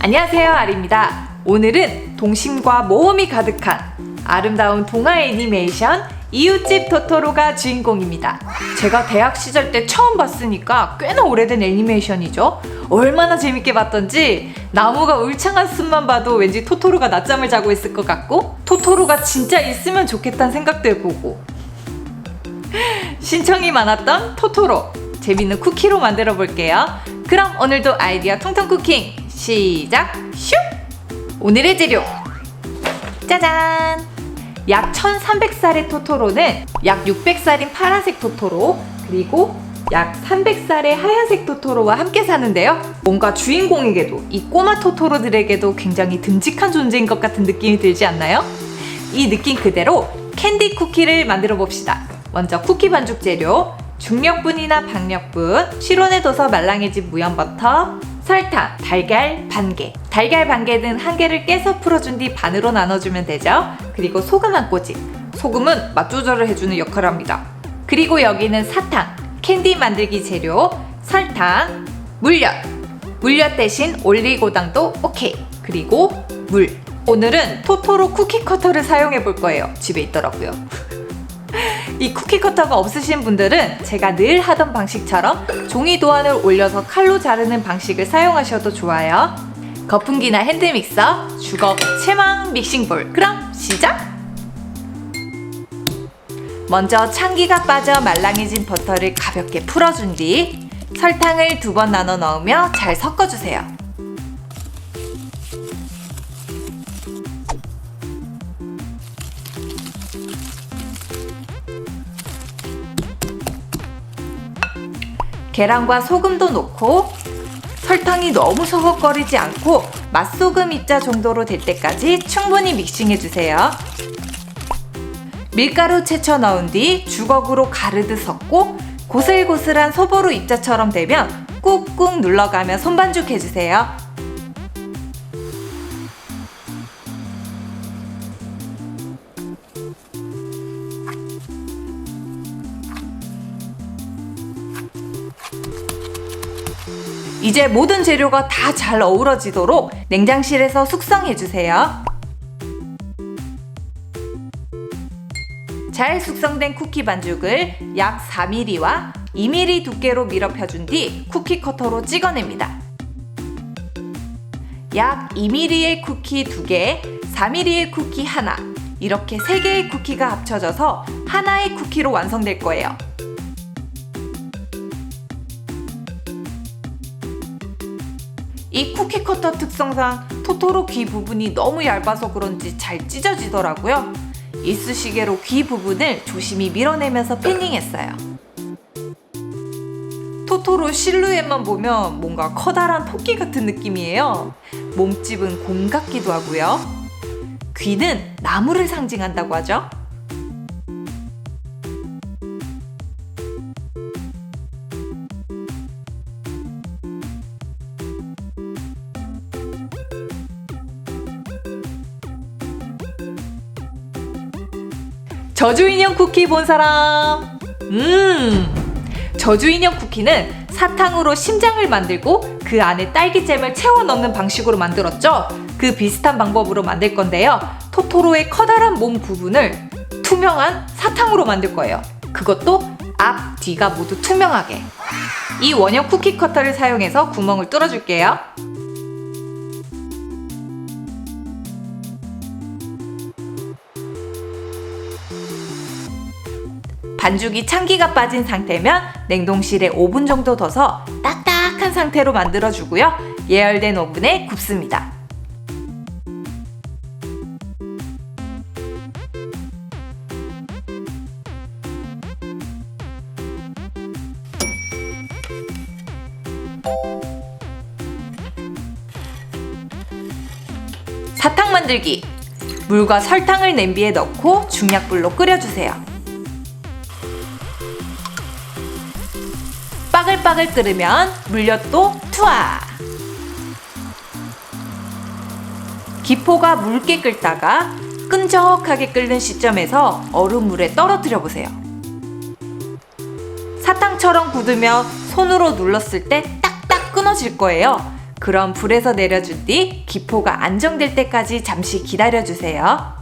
안녕하세요, 아리입니다. 오늘은 동심과 모험이 가득한 아름다운 동화 애니메이션 이웃집 토토로가 주인공입니다. 제가 대학 시절 때 처음 봤으니까 꽤나 오래된 애니메이션이죠. 얼마나 재밌게 봤던지 나무가 울창한 숲만 봐도 왠지 토토로가 낮잠을 자고 있을 것 같고 토토로가 진짜 있으면 좋겠다는 생각도 해보고 신청이 많았던 토토로 재밌는 쿠키로 만들어 볼게요. 그럼 오늘도 아이디어 통통 쿠킹 시작! 슉! 오늘의 재료 짜잔! 약 1300살의 토토로는 약 600살인 파란색 토토로 그리고 약 300살의 하얀색 토토로와 함께 사는데요. 뭔가 주인공에게도 이 꼬마 토토로들에게도 굉장히 듬직한 존재인 것 같은 느낌이 들지 않나요? 이 느낌 그대로 캔디 쿠키를 만들어 봅시다. 먼저 쿠키 반죽 재료 중력분이나 박력분, 실온에 둬서 말랑해진 무염버터, 설탕, 달걀 반개. 달걀 반개는 한 개를 깨서 풀어준 뒤 반으로 나눠주면 되죠. 그리고 소금 한 꼬집. 소금은 맛 조절을 해주는 역할을 합니다. 그리고 여기는 사탕, 캔디 만들기 재료, 설탕, 물엿. 물엿 대신 올리고당도 오케이. 그리고 물. 오늘은 토토로 쿠키 커터를 사용해 볼 거예요. 집에 있더라고요. 이 쿠키 커터가 없으신 분들은 제가 늘 하던 방식처럼 종이 도안을 올려서 칼로 자르는 방식을 사용하셔도 좋아요. 거품기나 핸드믹서, 주걱, 체망, 믹싱볼. 그럼 시작! 먼저 찬기가 빠져 말랑해진 버터를 가볍게 풀어준 뒤 설탕을 2번 나눠 넣으며 잘 섞어주세요. 계란과 소금도 넣고 설탕이 너무 서걱거리지 않고 맛소금 입자 정도로 될 때까지 충분히 믹싱해주세요. 밀가루 채쳐 넣은 뒤 주걱으로 가르듯 섞고 고슬고슬한 소보루 입자처럼 되면 꾹꾹 눌러가며 손반죽해주세요. 이제 모든 재료가 다 잘 어우러지도록 냉장실에서 숙성해주세요. 잘 숙성된 쿠키 반죽을 약 4mm와 2mm 두께로 밀어 펴준 뒤 쿠키 커터로 찍어냅니다. 약 2mm의 쿠키 2개, 4mm의 쿠키 하나, 이렇게 3개의 쿠키가 합쳐져서 하나의 쿠키로 완성될 거예요. 이 쿠키 커터 특성상 토토로 귀 부분이 너무 얇아서 그런지 잘 찢어지더라고요. 이쑤시개로 귀 부분을 조심히 밀어내면서 패닝했어요. 토토로 실루엣만 보면 뭔가 커다란 토끼 같은 느낌이에요. 몸집은 곰 같기도 하고요. 귀는 나무를 상징한다고 하죠. 저주인형 쿠키 본 사람? 저주인형 쿠키는 사탕으로 심장을 만들고 그 안에 딸기잼을 채워 넣는 방식으로 만들었죠. 그 비슷한 방법으로 만들 건데요. 토토로의 커다란 몸 부분을 투명한 사탕으로 만들 거예요. 그것도 앞, 뒤가 모두 투명하게. 이 원형 쿠키 커터를 사용해서 구멍을 뚫어줄게요. 반죽이 찬기가 빠진 상태면 냉동실에 5분 정도 둬서 딱딱한 상태로 만들어주고요. 예열된 오븐에 굽습니다. 사탕 만들기! 물과 설탕을 냄비에 넣고 중약불로 끓여주세요. 빠글빠글 끓으면 물엿도 투하! 기포가 묽게 끓다가 끈적하게 끓는 시점에서 얼음물에 떨어뜨려 보세요. 사탕처럼 굳으며 손으로 눌렀을 때 딱딱 끊어질 거예요. 그럼 불에서 내려준 뒤 기포가 안정될 때까지 잠시 기다려주세요.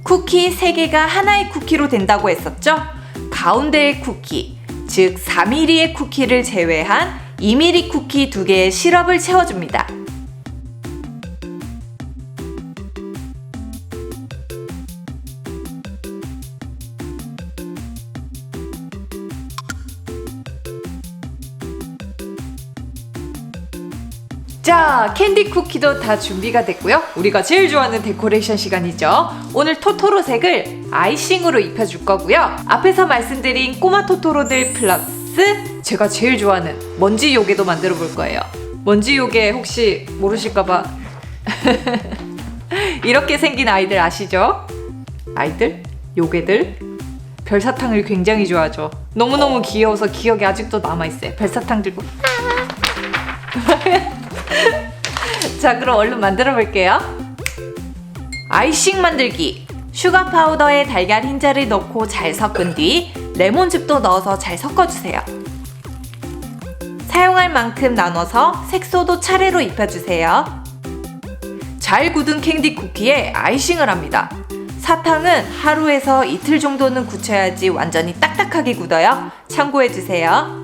쿠키 3개가 하나의 쿠키로 된다고 했었죠? 가운데의 쿠키, 즉 4mm의 쿠키를 제외한 2mm 쿠키 2개의 시럽을 채워줍니다. 자, 캔디 쿠키도 다 준비가 됐고요. 우리가 제일 좋아하는 데코레이션 시간이죠. 오늘 토토로 색을 아이싱으로 입혀줄 거고요. 앞에서 말씀드린 꼬마 토토로들 플러스 제가 제일 좋아하는 먼지 요괴도 만들어 볼 거예요. 먼지 요괴 혹시 모르실까봐 이렇게 생긴 아이들 아시죠? 아이들? 요괴들? 별사탕을 굉장히 좋아하죠. 너무너무 귀여워서 기억에 아직도 남아있어요. 별사탕 들고 자, 그럼 얼른 만들어 볼게요. 아이싱 만들기. 슈가 파우더에 달걀 흰자를 넣고 잘 섞은 뒤 레몬즙도 넣어서 잘 섞어주세요. 사용할 만큼 나눠서 색소도 차례로 입혀주세요. 잘 굳은 캔디 쿠키에 아이싱을 합니다. 사탕은 하루에서 이틀 정도는 굳혀야지 완전히 딱딱하게 굳어요. 참고해주세요.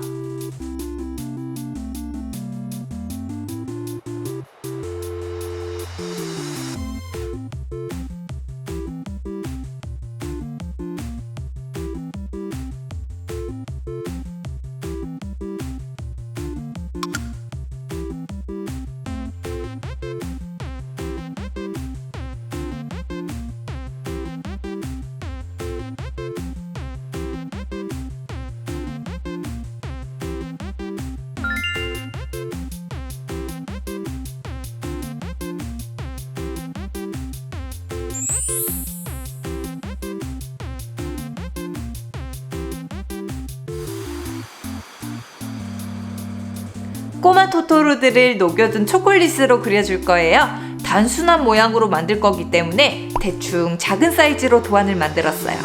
꼬마 토토로들을 녹여둔 초콜릿으로 그려줄 거예요. 단순한 모양으로 만들 거기 때문에 대충 작은 사이즈로 도안을 만들었어요.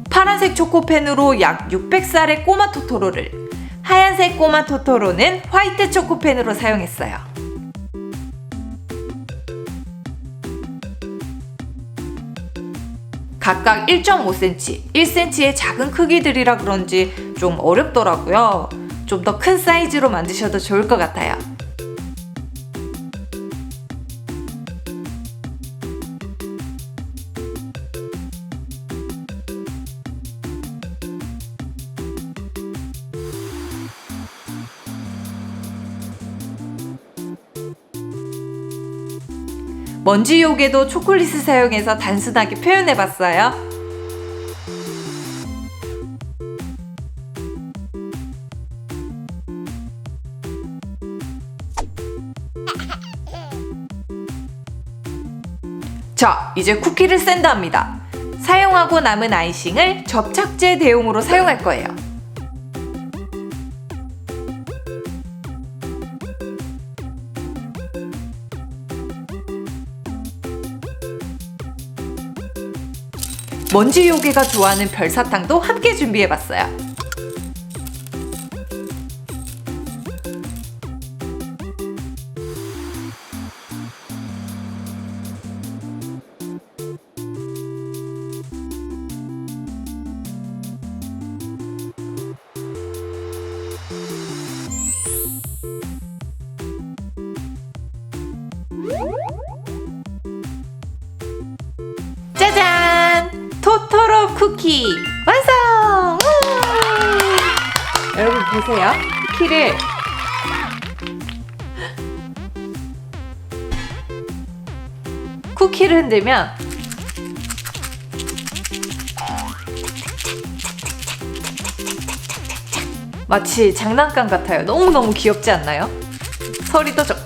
파란색 초코펜으로 약 600살의 꼬마 토토로를, 하얀색 꼬마 토토로는 화이트 초코펜으로 사용했어요. 각각 1.5cm, 1cm의 작은 크기들이라 그런지 좀 어렵더라고요. 좀 더 큰 사이즈로 만드셔도 좋을 것 같아요. 먼지 요괴도 초콜릿을 사용해서 단순하게 표현해봤어요. 자, 이제 쿠키를 샌드합니다. 사용하고 남은 아이싱을 접착제 대용으로 사용할 거예요. 먼지 요괴가 좋아하는 별사탕도 함께 준비해봤어요. 짜잔! 토토로 쿠키 완성! 여러분 보세요. 쿠키를 흔들면 마치 장난감 같아요. 너무너무 귀엽지 않나요? 소리도 좀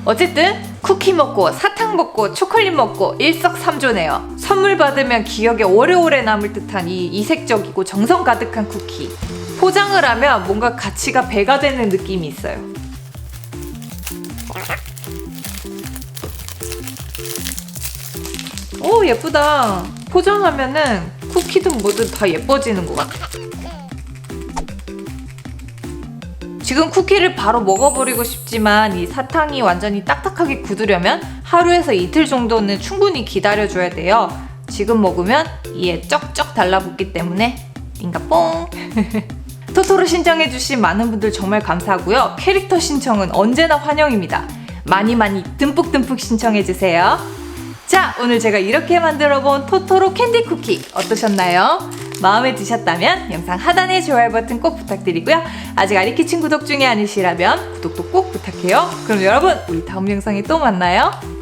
어쨌든 쿠키 먹고 사탕 먹고 초콜릿 먹고 일석삼조네요. 선물 받으면 기억에 오래오래 남을 듯한 이 이색적이고 정성 가득한 쿠키. 포장을 하면 뭔가 가치가 배가 되는 느낌이 있어요. 오, 예쁘다. 포장하면은 쿠키든 뭐든 다 예뻐지는 것 같아. 지금 쿠키를 바로 먹어버리고 싶지만 이 사탕이 완전히 딱딱하게 굳으려면 하루에서 이틀 정도는 충분히 기다려줘야 돼요. 지금 먹으면 이에 쩍쩍 달라붙기 때문에 링가뽕. 토토로 신청해주신 많은 분들 정말 감사하고요. 캐릭터 신청은 언제나 환영입니다. 많이 듬뿍듬뿍 신청해주세요. 자, 오늘 제가 이렇게 만들어본 토토로 캔디 쿠키 어떠셨나요? 마음에 드셨다면 영상 하단에 좋아요 버튼 꼭 부탁드리고요. 아직 아리키친 구독 중에 아니시라면 구독도 꼭 부탁해요. 그럼 여러분, 우리 다음 영상에 또 만나요.